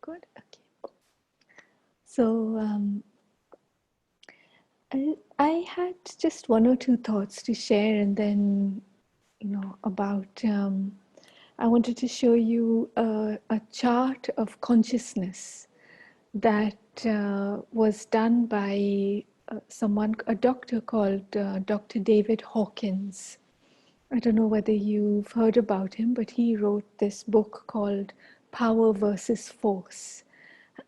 Good. Okay. So I had just one or two thoughts to share, and then about. I wanted to show you a chart of consciousness that was done by a doctor called Dr. David Hawkins. I don't know whether you've heard about him, but he wrote this book called Power versus Force.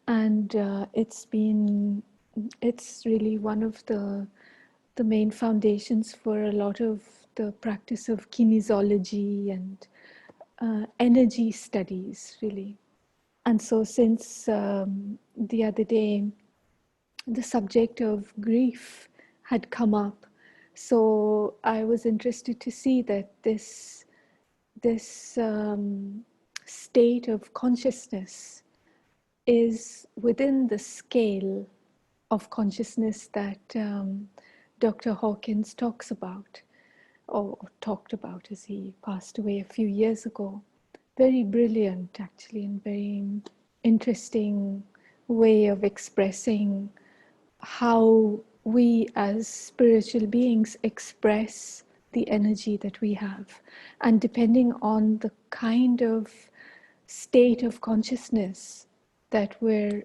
And it's really one of the main foundations for a lot of the practice of kinesiology and energy studies, really. And so since the other day, the subject of grief had come up, so I was interested to see that this state of consciousness is within the scale of consciousness that Dr. Hawkins talks about, or talked about as he passed away a few years ago. Very brilliant, actually, and very interesting way of expressing how we as spiritual beings express the energy that we have. And depending on the kind of state of consciousness that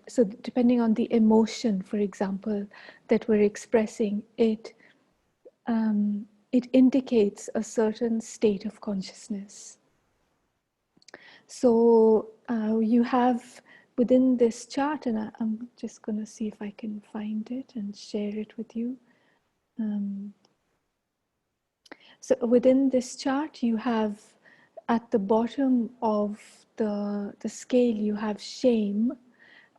so depending on the emotion, for example, that we're expressing, it indicates a certain state of consciousness. So you have within this chart, and I'm just going to see if I can find it and share it with you. So within this chart, you have at the bottom of the scale, you have shame,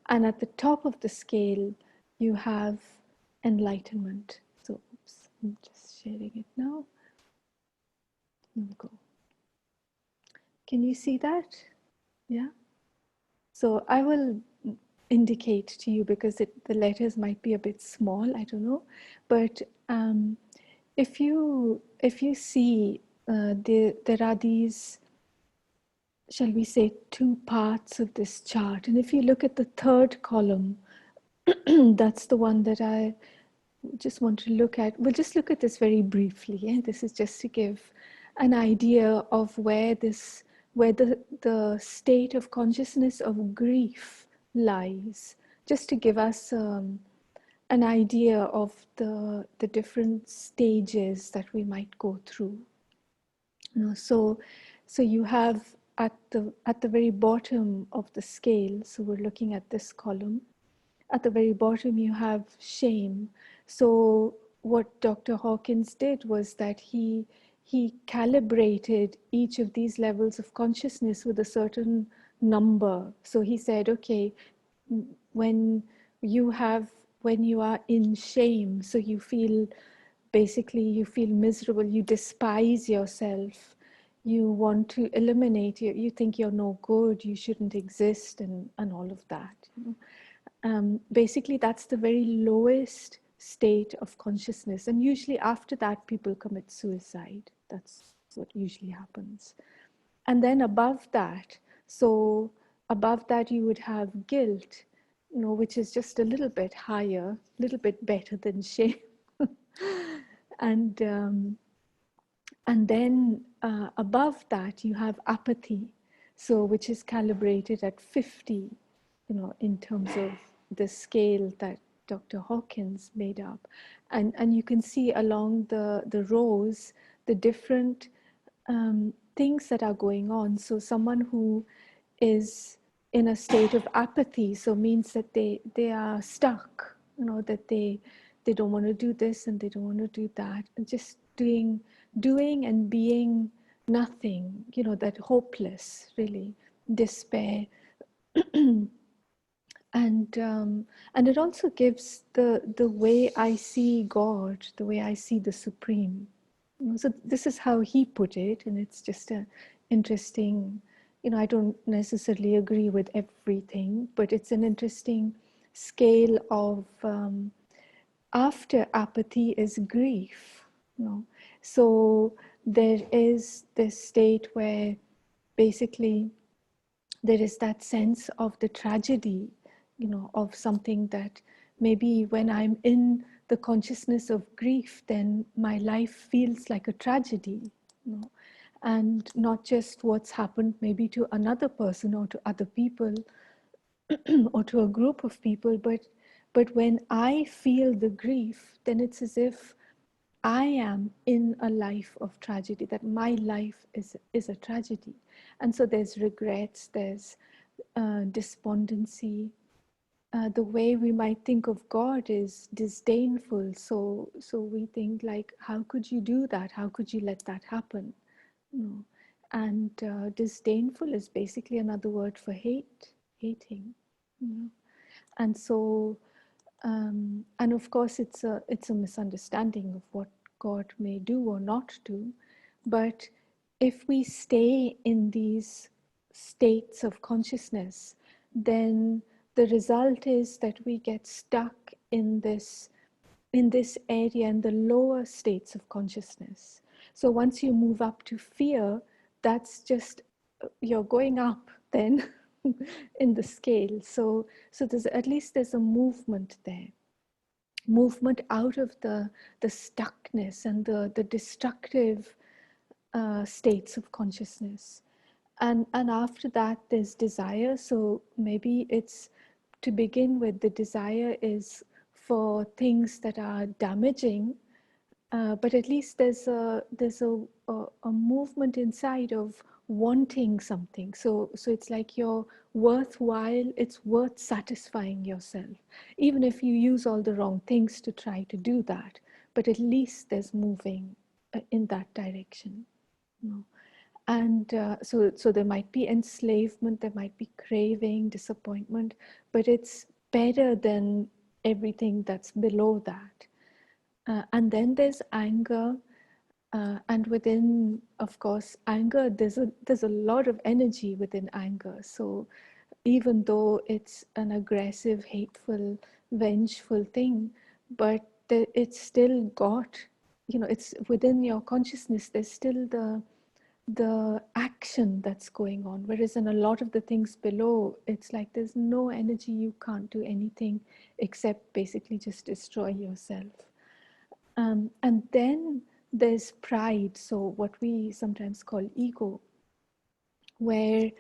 and at the top of the scale, you have enlightenment. So, oops, I'm just sharing it now. Here we go. Can you see that? Yeah. So I will indicate to you because the letters might be a bit small. I don't know, but if you see there are these, shall we say, two parts of this chart, and if you look at the third column, that's the one that I just want to look at. We'll just look at this very briefly. Yeah? This is just to give an idea of where the state of consciousness of grief lies, just to give us an idea of the different stages that we might go through. So you have at the very bottom of the scale, so we're looking at this column, at the very bottom you have shame. So what Dr. Hawkins did was that he calibrated each of these levels of consciousness with a certain number. So he said, okay, when you are in shame, so you feel miserable, you despise yourself, you want to eliminate, you think you're no good, you shouldn't exist, and all of that. Basically, that's the very lowest state of consciousness. And usually after that, people commit suicide. That's what usually happens. And then above that, you would have guilt, which is just a little bit higher, a little bit better than shame. And then above that, you have apathy, so which is calibrated at 50, in terms of the scale that Dr. Hawkins made up. And you can see along the rows the different things that are going on. So someone who is in a state of apathy, so means that they are stuck, that they don't want to do this and they don't want to do that, and just doing and being nothing, that hopeless, really, despair. And it also gives the way I see God, the way I see the Supreme. So this is how he put it, and it's just a interesting, I don't necessarily agree with everything, but it's an interesting scale of after apathy is grief. So there is this state where basically there is that sense of the tragedy, of something that maybe when I'm in the consciousness of grief, then my life feels like a tragedy, and not just what's happened maybe to another person or to other people or to a group of people, but when I feel the grief, then it's as if I am in a life of tragedy, that my life is a tragedy. And so there's regrets, there's despondency. The way we might think of God is disdainful. So we think like, how could you do that? How could you let that happen? No. And disdainful is basically another word for hate, hating. And so and of course, it's a misunderstanding of what God may do or not do. But if we stay in these states of consciousness, then the result is that we get stuck in this area, in the lower states of consciousness. So once you move up to fear, that's just you're going up then in the scale. So there's at least there's a movement there, movement out of the stuckness and the destructive states of consciousness. And after that there's desire. So maybe it's, to begin with, the desire is for things that are damaging, but at least there's a movement inside of wanting something. So it's like you're worthwhile. It's worth satisfying yourself, even if you use all the wrong things to try to do that. But at least there's moving in that direction. And so there might be enslavement, there might be craving, disappointment, but it's better than everything that's below that. And then there's anger, and within, of course, anger, there's a lot of energy within anger. So even though it's an aggressive, hateful, vengeful thing, but it's still got, it's within your consciousness. There's still the action that's going on. Whereas in a lot of the things below, it's like there's no energy. You can't do anything except basically just destroy yourself. And then there's pride, so what we sometimes call ego, where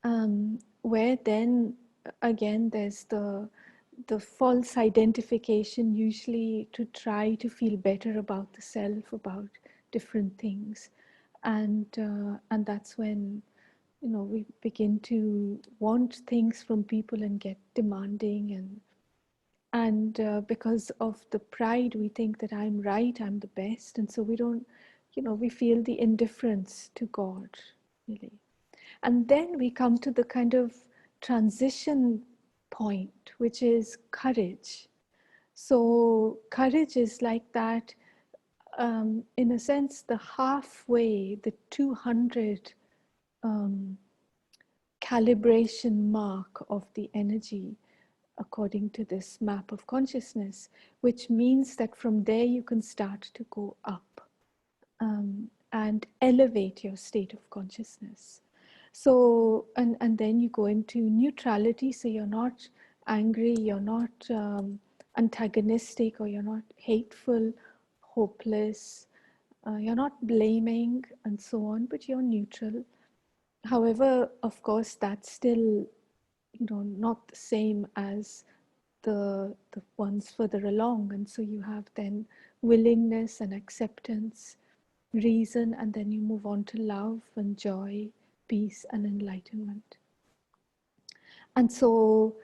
then again there's the false identification, usually to try to feel better about the self, about different things, and that's when we begin to want things from people and get demanding, and because of the pride, we think that I'm right, I'm the best, and so we don't, we feel the indifference to God, really. And then we come to the kind of transition point, which is courage. So courage is like that, in a sense, the halfway, the 200 calibration mark of the energy, according to this map of consciousness, which means that from there you can start to go up, and elevate your state of consciousness. So, and then you go into neutrality, so you're not angry, you're not antagonistic, or you're not hateful, hopeless, you're not blaming, and so on, but you're neutral. However, of course, that's still not the same as the ones further along. And so you have then willingness and acceptance, reason, and then you move on to love and joy, peace and enlightenment. And so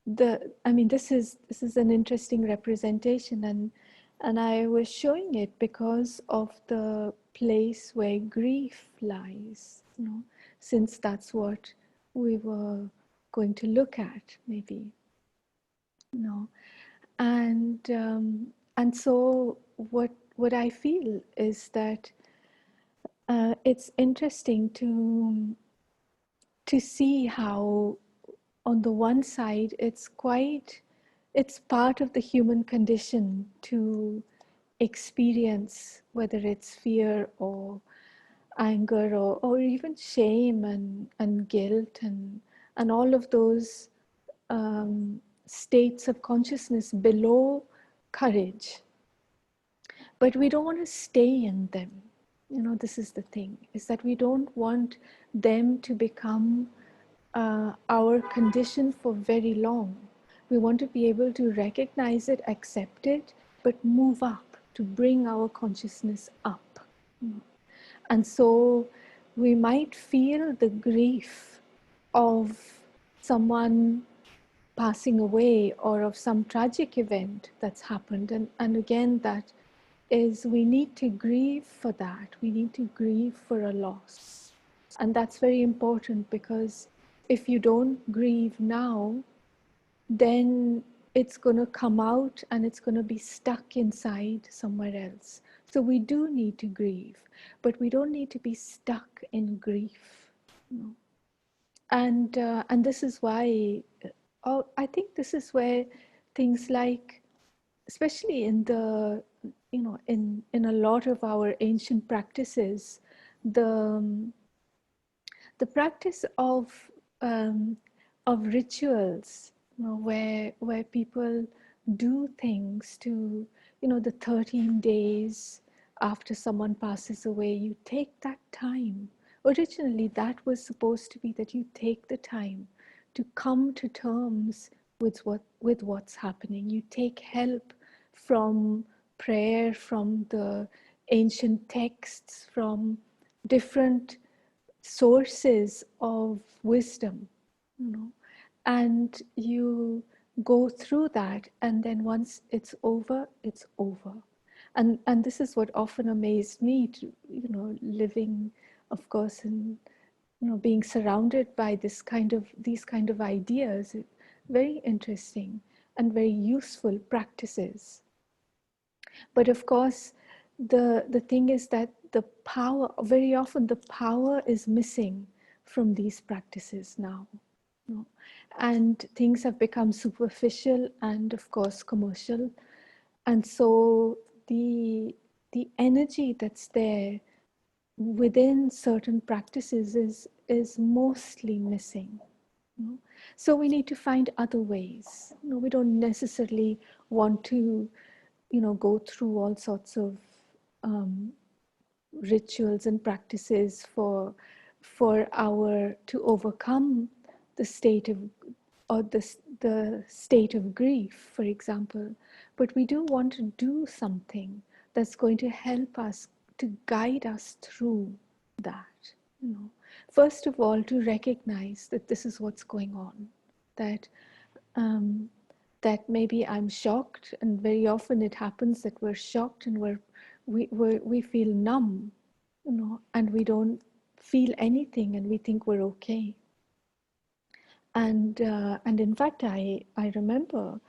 this is an interesting representation, and I was showing it because of the place where grief lies, since that's what we were going to look at, maybe. And so what I feel is that it's interesting to see how, on the one side, it's part of the human condition to experience, whether it's fear or anger or even shame and guilt and all of those states of consciousness below courage. But we don't want to stay in them. You know, this is the thing, is that we don't want them to become our condition for very long. We want to be able to recognize it, accept it, but move up, to bring our consciousness up. And so we might feel the grief of someone passing away or of some tragic event that's happened. And again, that is, we need to grieve for that. We need to grieve for a loss. And that's very important, because if you don't grieve now, then it's going to come out and it's going to be stuck inside somewhere else. So we do need to grieve, but we don't need to be stuck in grief. You know? And this is why, I think this is where things like, especially in the, you know, in a lot of our ancient practices, the the practice um, of rituals, you know, where people do things to, you know, the 13 days after someone passes away, you take that time. Originally, that was supposed to be that you take the time to come to terms with what's happening. You take help from prayer, from the ancient texts, from different sources of wisdom, you know, and you go through that, and then once it's over, it's over. And this is what often amazed me, to, you know, living, of course, and, you know, being surrounded by these kind of ideas, very interesting and very useful practices. But of course, the thing is that the power, very often the power is missing from these practices now. You know? And things have become superficial and, of course, commercial. And so the energy that's there within certain practices is mostly missing. You know? So we need to find other ways. You know, we don't necessarily want to, you know, go through all sorts of um, rituals and practices for our to overcome the state of, or the state of grief, for example. But we do want to do something that's going to help us, to guide us through that. You know, first of all, to recognize that this is what's going on, that um, that maybe I'm shocked, and very often it happens that we're shocked and we feel numb, you know, and we don't feel anything, and we think we're okay. And in fact, I remember,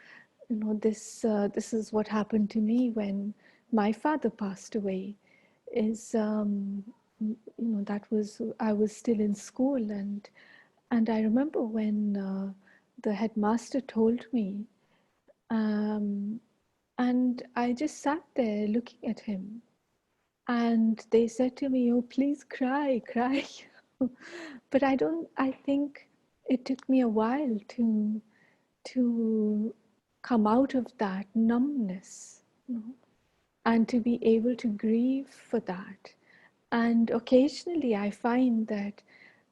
you know, this is what happened to me when my father passed away. Is you know, that was, I was still in school, and I remember when the headmaster told me. And I just sat there looking at him. And they said to me, "Oh, please cry, cry." But I think it took me a while to come out of that numbness, you know, and to be able to grieve for that. And occasionally I find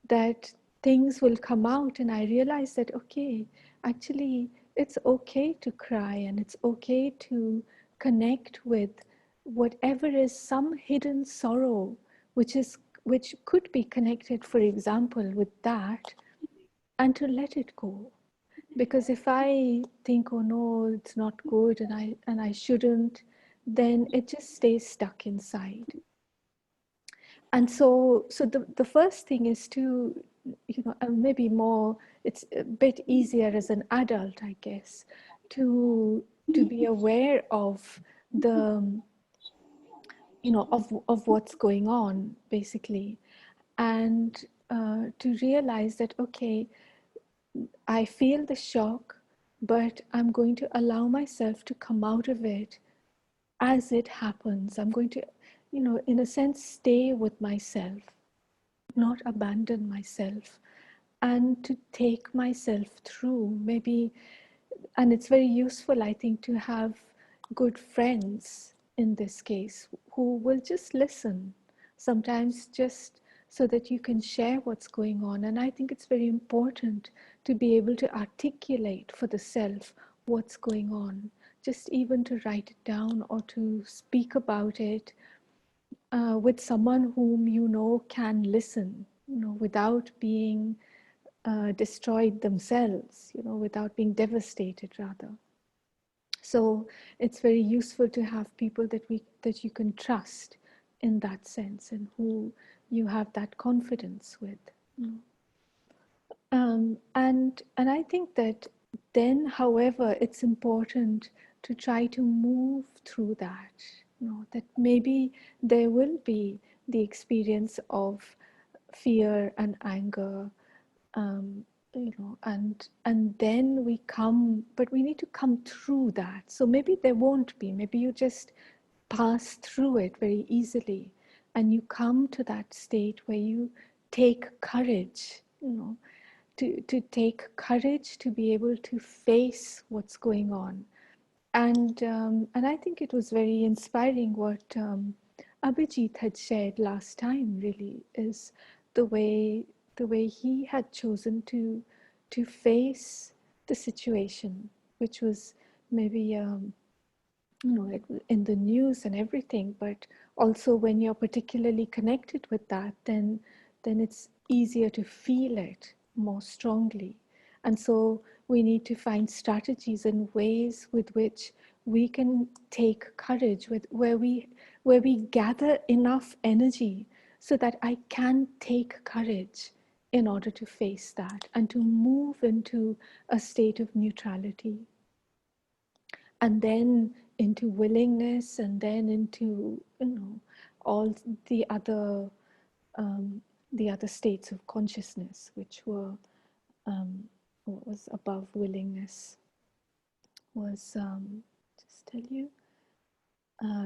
that things will come out, and I realize that, okay, actually it's okay to cry, and it's okay to connect with whatever is some hidden sorrow, which could be connected, for example, with that, and to let it go. Because if I think, oh no, it's not good, and I shouldn't, then it just stays stuck inside. And so the first thing is to, you know, maybe more, it's a bit easier as an adult, I guess, to be aware of the, you know, of what's going on, basically, and to realize that, okay, I feel the shock, but I'm going to allow myself to come out of it as it happens. I'm going to, in a sense, stay with myself, not abandon myself, and to take myself through maybe. And it's very useful, I think, to have good friends in this case who will just listen, sometimes just so that you can share what's going on. And I think it's very important to be able to articulate for the self what's going on, just even to write it down or to speak about it with someone whom you know can listen, without being destroyed themselves, without being devastated rather. So it's very useful to have people that you can trust in that sense, and who you have that confidence with. And I think that then, however, it's important to try to move through that. That maybe there will be the experience of fear and anger, um, and then we come, but we need to come through that. So maybe there won't be, maybe you just pass through it very easily, and you come to that state where you take courage, to take courage to be able to face what's going on. And I think it was very inspiring what Abhijit had shared last time. Really, is the way the way he had chosen to face the situation, which was maybe in the news and everything, but also when you're particularly connected with that, then it's easier to feel it more strongly. And so we need to find strategies and ways with which we can take courage, where we gather enough energy so that I can take courage in order to face that and to move into a state of neutrality, and then into willingness, and then into all the other um, the other states of consciousness, which were what was above willingness was just tell you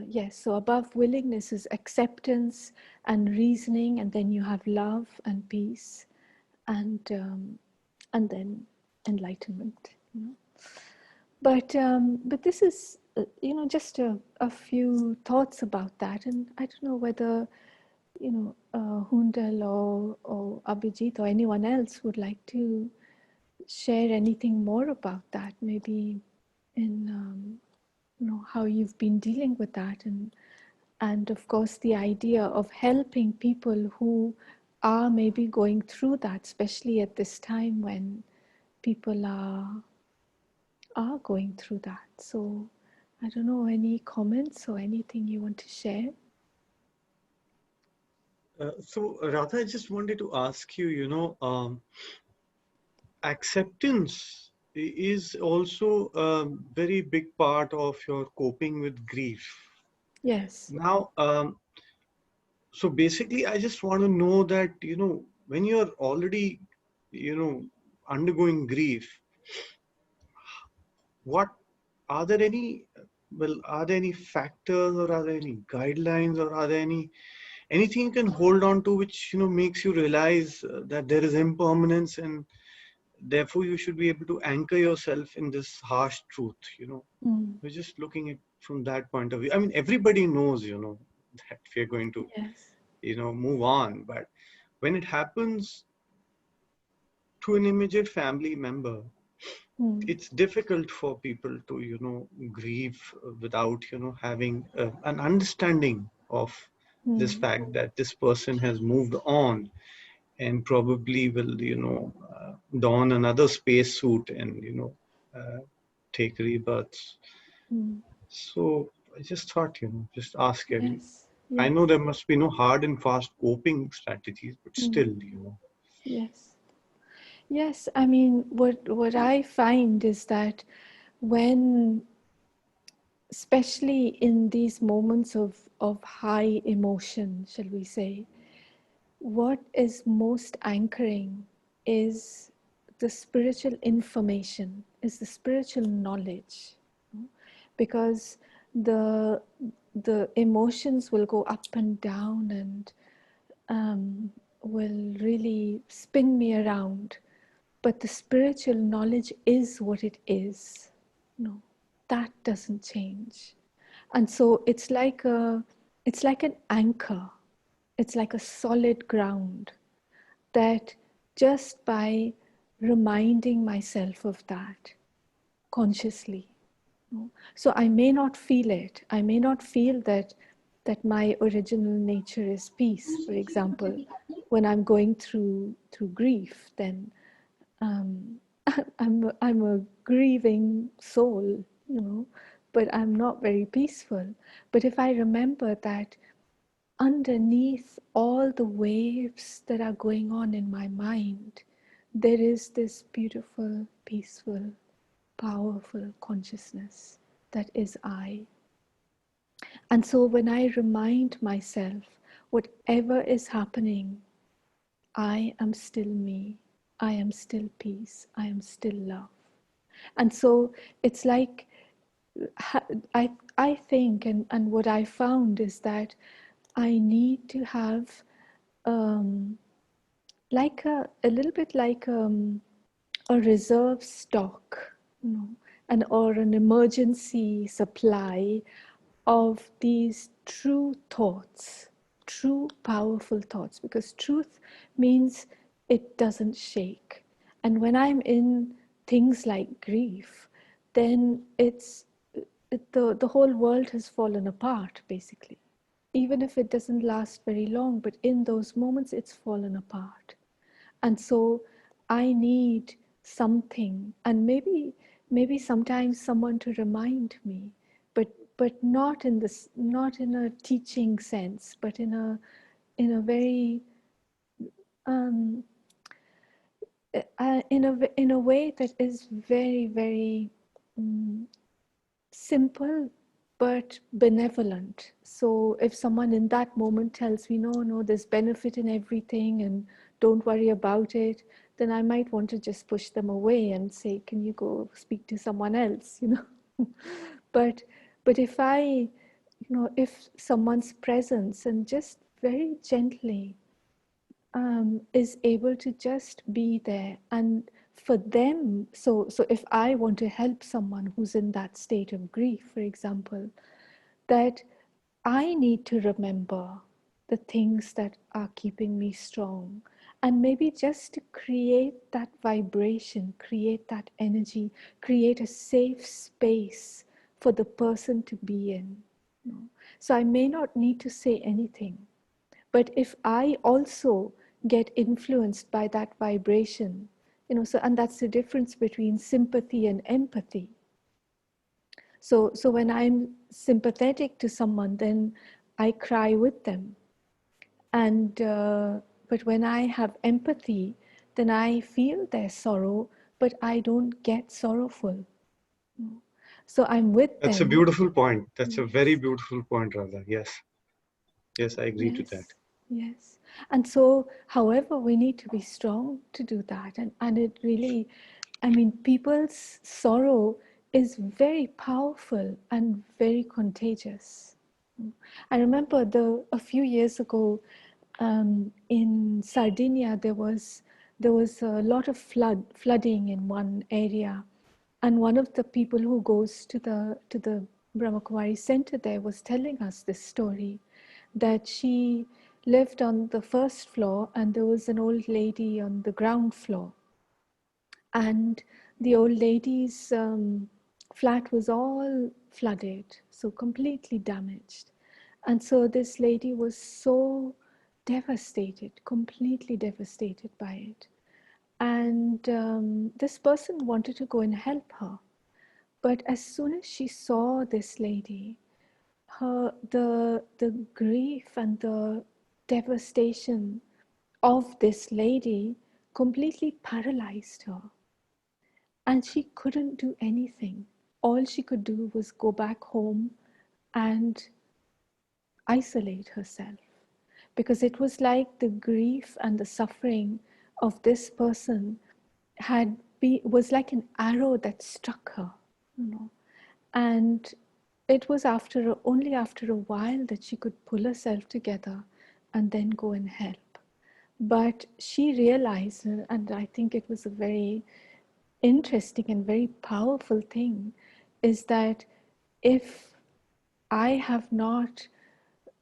yes, so above willingness is acceptance and reasoning, and then you have love and peace, and then enlightenment. But this is just a few thoughts about that, and I don't know whether Hundal or Abhijit or anyone else would like to share anything more about that, maybe in how you've been dealing with that, and of course the idea of helping people who are maybe going through that, especially at this time when people are going through that. So I don't know, any comments or anything you want to share? So Radha, I just wanted to ask you, acceptance is also a very big part of your coping with grief. Yes. Now, so basically, I just want to know that, when you're already, you know, undergoing grief, what are there any, are there any factors, or are there any guidelines, or are there anything you can hold on to which, makes you realize that there is impermanence, and therefore you should be able to anchor yourself in this harsh truth, Mm. We're just looking at from that point of view. I mean, everybody knows, that we're going to, Yes. move on. But when it happens to an immediate family member, Mm. it's difficult for people to, grieve without, having an understanding of this Mm. fact that this person has moved on and probably will, don another spacesuit and, take rebirths. Mm. So I just thought, just ask every. Yes. I Yes. know there must be no hard and fast coping strategies, but Mm. still, Yes. Yes. I mean, what I find is that when, especially in these moments of high emotion, shall we say, what is most anchoring is the spiritual information, is the spiritual knowledge, because the the emotions will go up and down and will really spin me around. But the spiritual knowledge is what it is. No, that doesn't change. And so it's like an anchor. It's like a solid ground that just by reminding myself of that consciously. So I may not feel it. I may not feel that my original nature is peace. For example, when I'm going through grief, then um, I'm a grieving soul, but I'm not very peaceful. But if I remember that underneath all the waves that are going on in my mind, there is this beautiful, peaceful, powerful consciousness that is I. And so when I remind myself, whatever is happening, I am still me, I am still peace, I am still love. And so it's like, I think, and what I found is that I need to have like a little bit like a reserve stock, and or an emergency supply of these true thoughts, true powerful thoughts, because truth means it doesn't shake. And when I'm in things like grief, then the whole world has fallen apart, basically. Even if it doesn't last very long, but in those moments, it's fallen apart. And so I need something, and maybe sometimes someone to remind me, but not in this, not in a teaching sense, but in a very um, in a way that is very, very simple but benevolent. So if someone in that moment tells me, no, there's benefit in everything and don't worry about it, then I might want to just push them away and say, can you go speak to someone else, but if if someone's presence and just very gently is able to just be there, and for them, so if I want to help someone who's in that state of grief, for example, that I need to remember the things that are keeping me strong, and maybe just to create that vibration, create that energy, create a safe space for the person to be in. So I may not need to say anything, but if I also get influenced by that vibration, so, and that's the difference between sympathy and empathy. So when I'm sympathetic to someone, then I cry with them. And but when I have empathy, then I feel their sorrow, but I don't get sorrowful. So I'm with That's a them. beautiful point. That's a very Yes. beautiful point, Radha. Yes. Yes, I agree to that. Yes, yes. And so, however, we need to be strong to do that. And it really, I mean, people's sorrow is very powerful and very contagious. I remember a few years ago in Sardinia, there was a lot of flooding in one area, and one of the people who goes to the Brahma Kumari Center there was telling us this story, that she lived on the first floor and there was an old lady on the ground floor, and the old lady's flat was all flooded, so completely damaged. And so this lady was so devastated, completely devastated by it. And this person wanted to go and help her. But as soon as she saw this lady, the grief and the devastation of this lady completely paralyzed her, and she couldn't do anything. All she could do was go back home and isolate herself, because it was like the grief and the suffering of this person was like an arrow that struck her, you know and it was only after a while that she could pull herself together and then go and help. But she realized, and I think it was a very interesting and very powerful thing, is that if I have not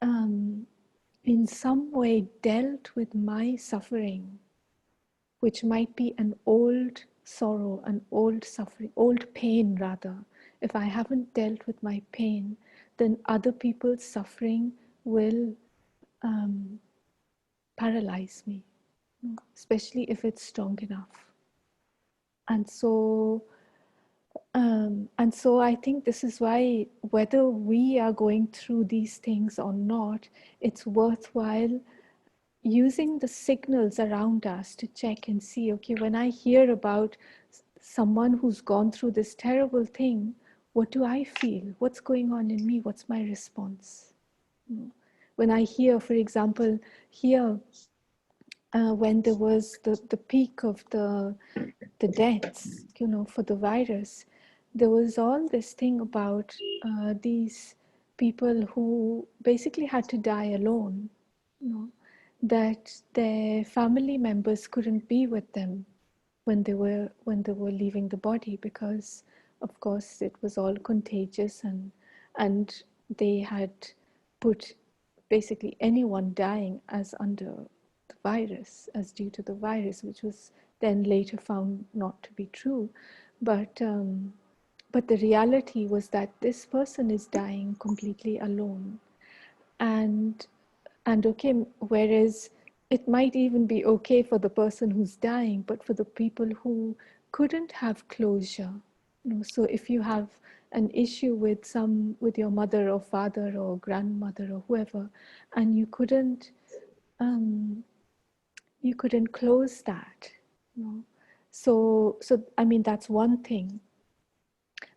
in some way dealt with my suffering, which might be an old sorrow, an old suffering, old pain rather. If I haven't dealt with my pain, then other people's suffering will paralyze me, especially if it's strong enough. And so, I think this is why, whether we are going through these things or not, it's worthwhile using the signals around us to check and see, okay, when I hear about someone who's gone through this terrible thing, what do I feel? What's going on in me? What's my response? When I hear, for example, here, when there was the peak of the deaths, for the virus, there was all this thing about these people who basically had to die alone, that their family members couldn't be with them when they were leaving the body, because of course it was all contagious, and they had put basically anyone dying as under the virus, as due to the virus, which was then later found not to be true. But the reality was that this person is dying completely alone. And and okay, whereas it might even be okay for the person who's dying, but for the people who couldn't have closure, so if you have an issue with your mother or father or grandmother or whoever, and um, you couldn't close that, so I mean, that's one thing.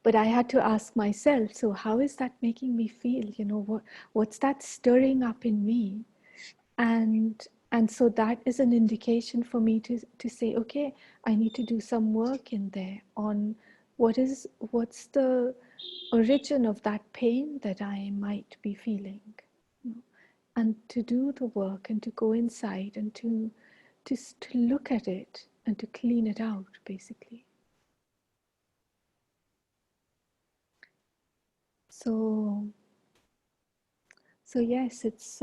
But I had to ask myself, so how is that making me feel? What's that stirring up in me? And so that is an indication for me to say, okay, I need to do some work in there on what's the origin of that pain that I might be feeling, and to do the work and to go inside and to look at it and to clean it out, basically. So yes, it's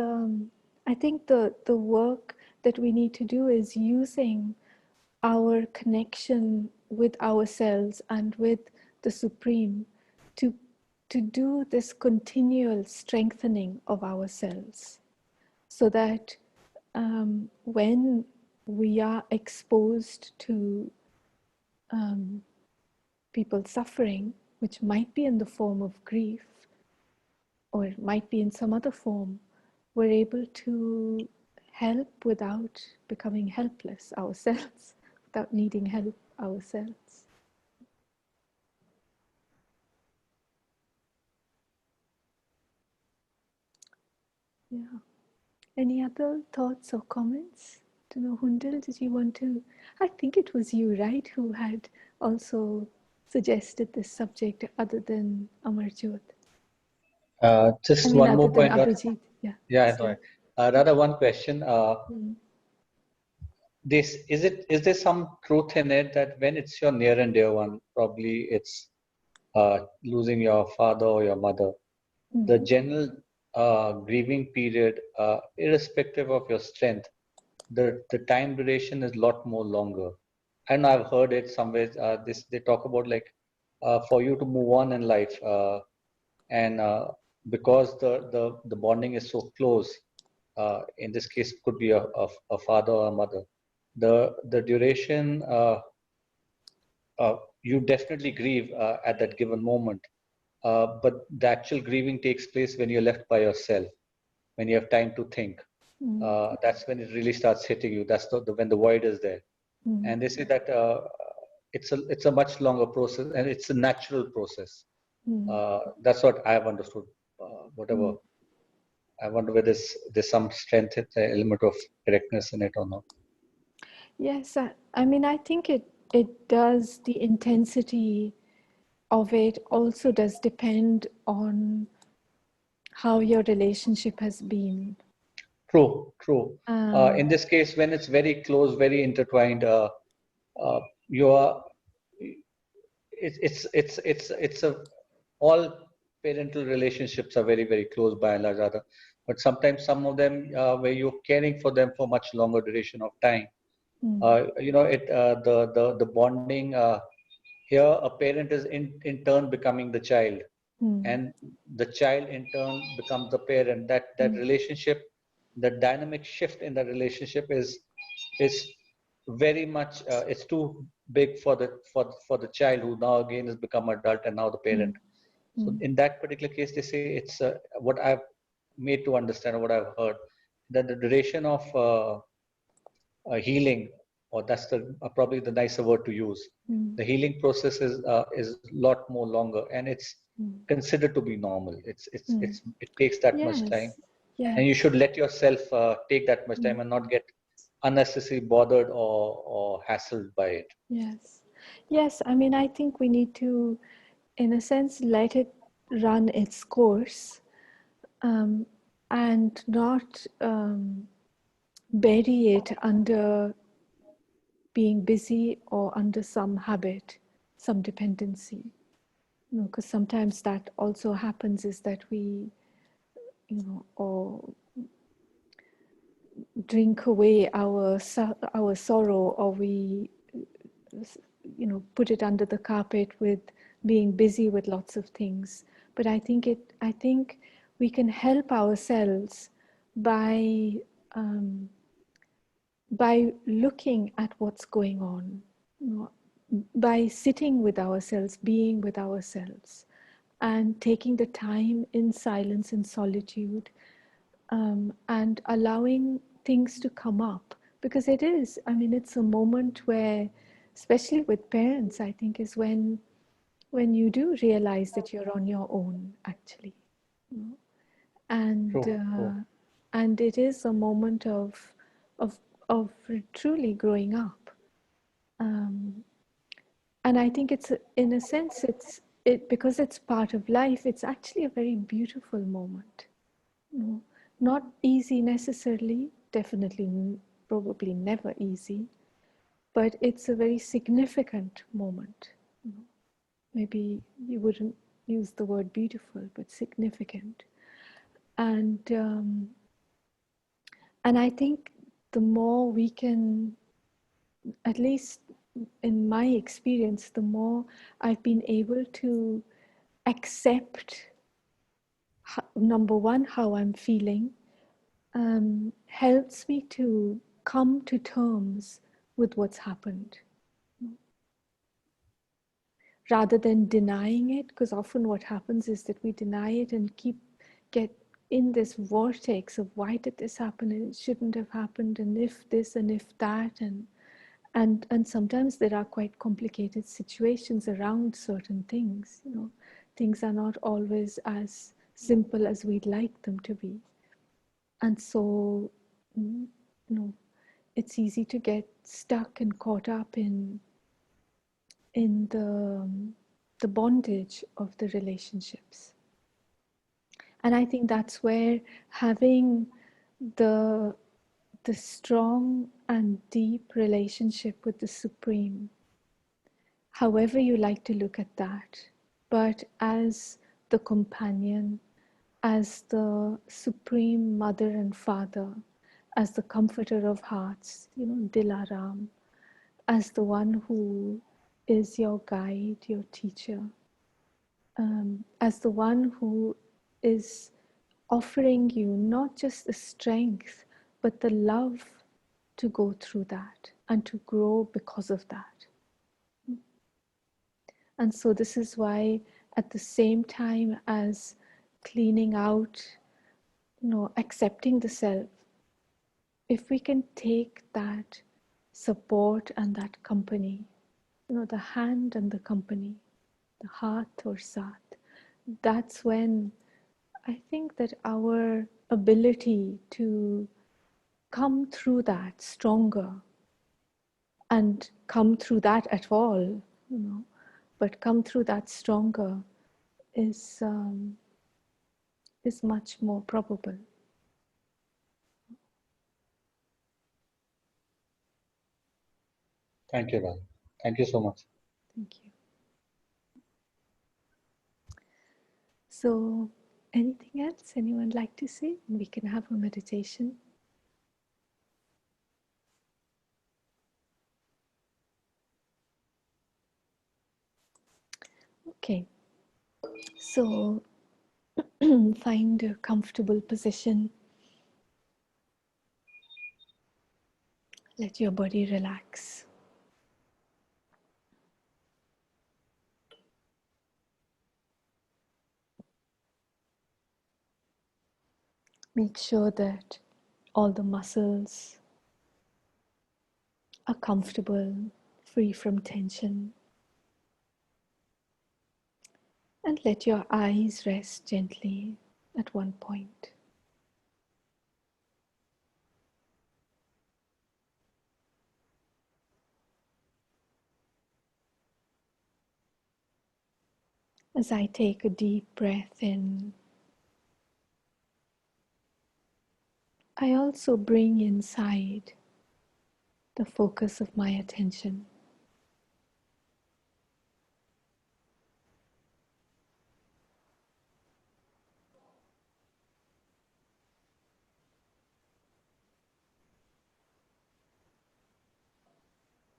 I think the work that we need to do is using our connection with ourselves and with the Supreme to do this continual strengthening of ourselves, so that when we are exposed to people suffering, which might be in the form of grief, or it might be in some other form, we're able to help without becoming helpless ourselves, without needing help ourselves. Yeah. Any other thoughts or comments? To know, Hundal, did you want to? I think it was you, right, who had also suggested this subject other than Amarjot. I Just mean, one other more than point. Abhijit. Yeah. Yeah, I know. Sorry. Rather, one question. Mm. This is there some truth in it that when it's your near and dear one, probably it's losing your father or your mother, the general grieving period, irrespective of your strength, the time duration is a lot more longer. And I've heard it somewhere. This they talk about like for you to move on in life, and because the bonding is so close, in this case could be a father or a mother, the duration, you definitely grieve at that given moment, but the actual grieving takes place when you're left by yourself, when you have time to think. That's when it really starts hitting you. That's when the void is there. And they say that it's a much longer process, and it's a natural process. That's what I've understood. Whatever, I wonder whether there's some strength, element of correctness in it or not. Yes, I mean, I think it does. The intensity of it also does depend on how your relationship has been. True, true. In this case, when it's very close, very intertwined, you are it's a all parental relationships are very, very close by and large, rather. But sometimes some of them where you're caring for them for much longer duration of time, the bonding here, a parent is in turn becoming the child, and the child in turn becomes the parent. That relationship, the dynamic shift in the relationship is very much it's too big for the child, who now again has become adult and now the parent. So in that particular case, they say it's what I've made to understand, or what I've heard, that the duration of healing, or that's the probably the nicer word to use. The healing process is a lot more longer, and it's considered to be normal. It takes that much time, Yes, yes. and you should let yourself take that much time and not get unnecessarily bothered or hassled by it. Yes. Yes, I mean, I think we need to, in a sense, let it run its course, and not bury it under being busy or under some habit, some dependency. Because sometimes that also happens, is that we, or drink away our sorrow, or we put it under the carpet with being busy with lots of things. But I think we can help ourselves by looking at what's going on, by sitting with ourselves, being with ourselves, and taking the time in silence and solitude, and allowing things to come up. Because it's a moment where, especially with parents, I think, is when you do realize that you're on your own, actually. And True. and it is a moment of of truly growing up. And I think it's, in a sense, because it's part of life, it's actually a very beautiful moment. Not easy necessarily, definitely, probably never easy, but it's a very significant moment. Maybe you wouldn't use the word beautiful, but significant. And I think the more we can, at least in my experience, the more I've been able to accept, number one, how I'm feeling, helps me to come to terms with what's happened, rather than denying it. Because often what happens is that we deny it and get in this vortex of, why did this happen, and it shouldn't have happened, and if this and if that, and sometimes there are quite complicated situations around certain things. Things are not always as simple as we'd like them to be. And so, it's easy to get stuck and caught up in the bondage of the relationships. And I think that's where having the strong and deep relationship with the Supreme, however you like to look at that, but as the companion, as the Supreme Mother and Father, as the comforter of hearts, Dilaram, as the one who is your guide, your teacher, as the one who is offering you not just the strength, but the love to go through that and to grow because of that. And so this is why, at the same time as cleaning out, accepting the self, if we can take that support and that company, the hand and the company, the heart or sat, that's when I think that our ability to come through that stronger, and come through that at all, but come through that stronger is much more probable. Thank you, Radha. Thank you so much. Thank you. So, anything else anyone like to say? We can have a meditation. Okay, so find a comfortable position. Let your body relax. Make sure that all the muscles are comfortable, free from tension. And let your eyes rest gently at one point. As I take a deep breath in, I also bring inside the focus of my attention.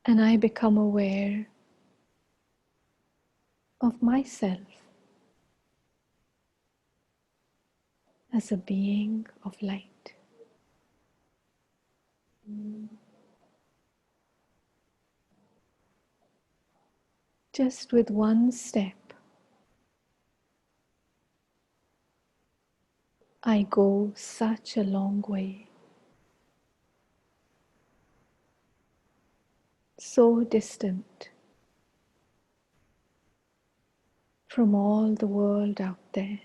And I become aware of myself as a being of light. Just with one step, I go such a long way, so distant from all the world out there.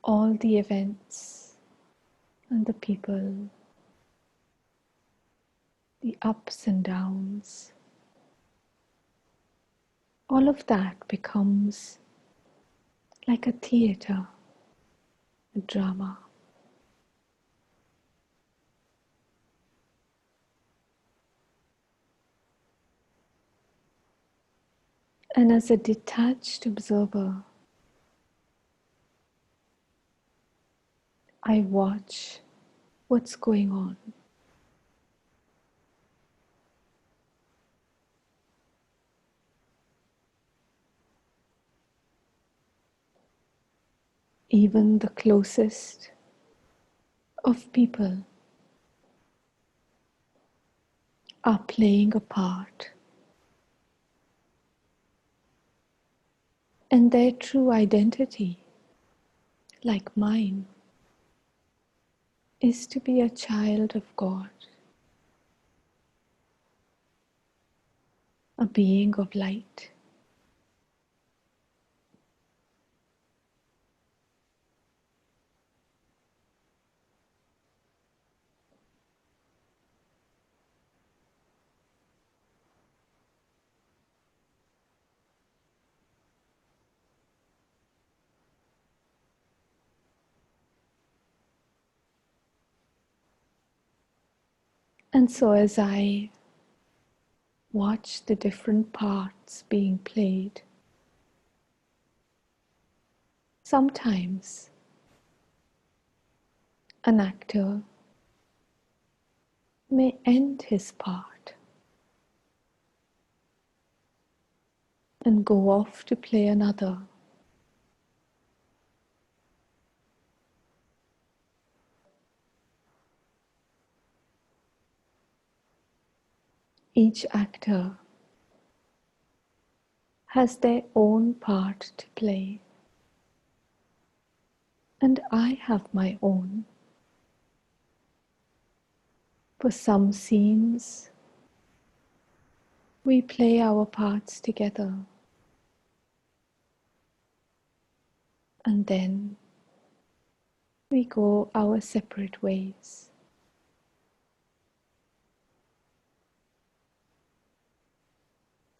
All the events and the people, the ups and downs, all of that becomes like a theater, a drama. And as a detached observer, I watch what's going on. Even the closest of people are playing a part, and their true identity, like mine, is to be a child of God, a being of light. And so as I watch the different parts being played, sometimes an actor may end his part and go off to play another. Each actor has their own part to play, and I have my own. For some scenes, we play our parts together, and then we go our separate ways.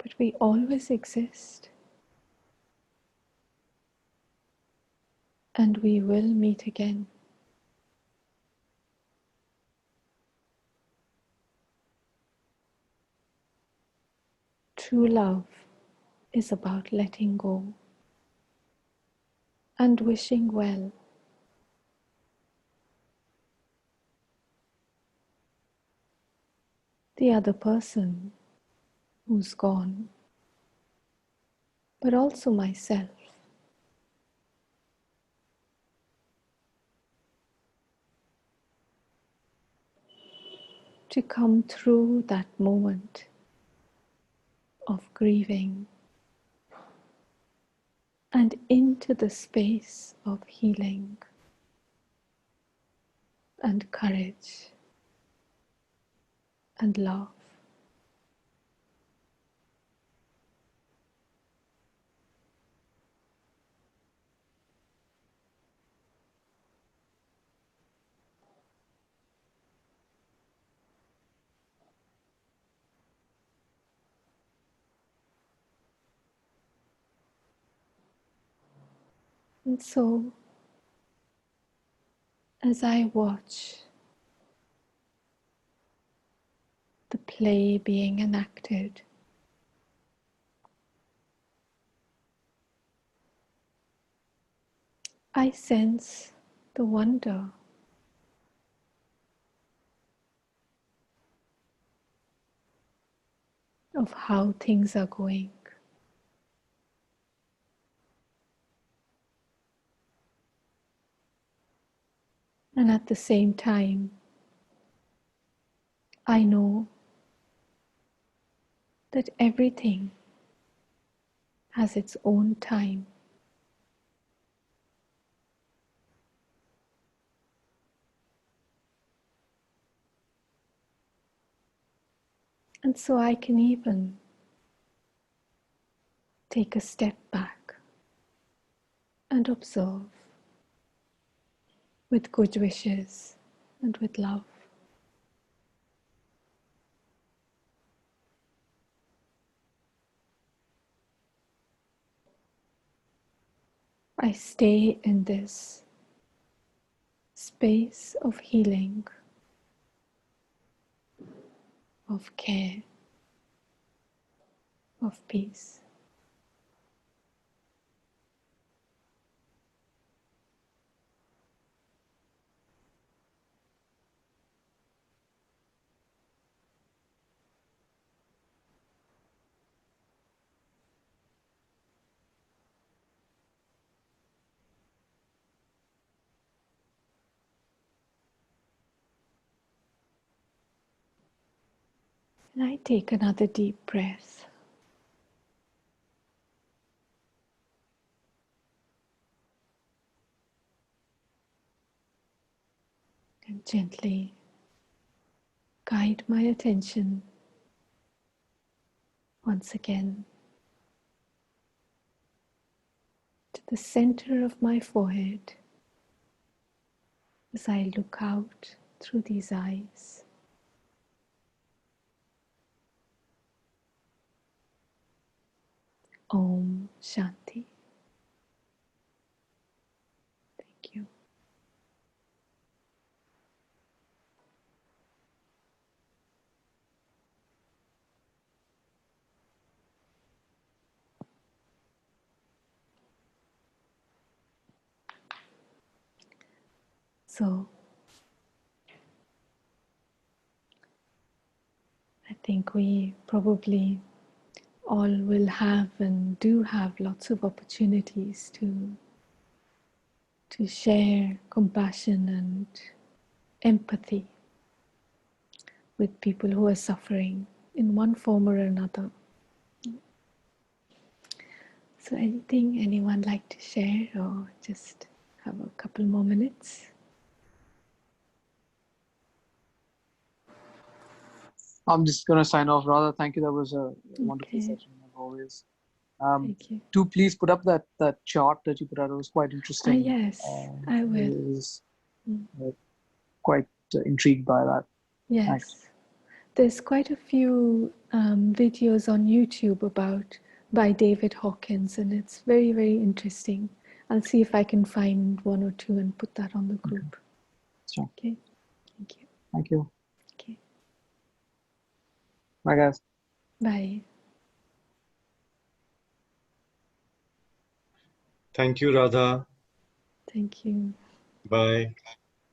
but we always exist, and we will meet again. True love is about letting go and wishing well. The other person who's gone, but also myself. To come through that moment of grieving and into the space of healing and courage and love. And so, as I watch the play being enacted, I sense the wonder of how things are going. And at the same time, I know that everything has its own time. And so I can even take a step back and observe with good wishes and with love. I stay in this space of healing, of care, of peace. And I take another deep breath. And gently guide my attention once again to the center of my forehead as I look out through these eyes. Om Shanti. Thank you. So, I think we probably all will have and do have lots of opportunities to share compassion and empathy with people who are suffering in one form or another. So anything anyone like to share, or just have a couple more minutes? I'm just going to sign off. Radha, thank you. That was a wonderful Okay, session, as always. thank you. Do please put up that chart that you put out. It was quite interesting. Yes, I will. I was quite intrigued by that. Thanks. Yes, there's quite a few videos on YouTube by David Hawkins, and it's very, very interesting. I'll see if I can find one or two and put that on the group. Sure. Okay. Thank you. Thank you. Okay. Bye, guys. Bye. Thank you, Radha. Thank you. Bye.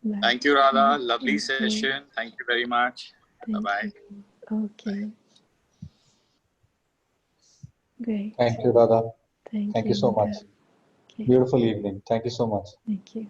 Bye. Thank you, Radha. Lovely Thank you. session. Thank you very much. Thank Bye-bye. you. Okay. Great. Thank you, Radha. Thank Thank you. you so much. Okay. Beautiful evening. Thank you so much. Thank you.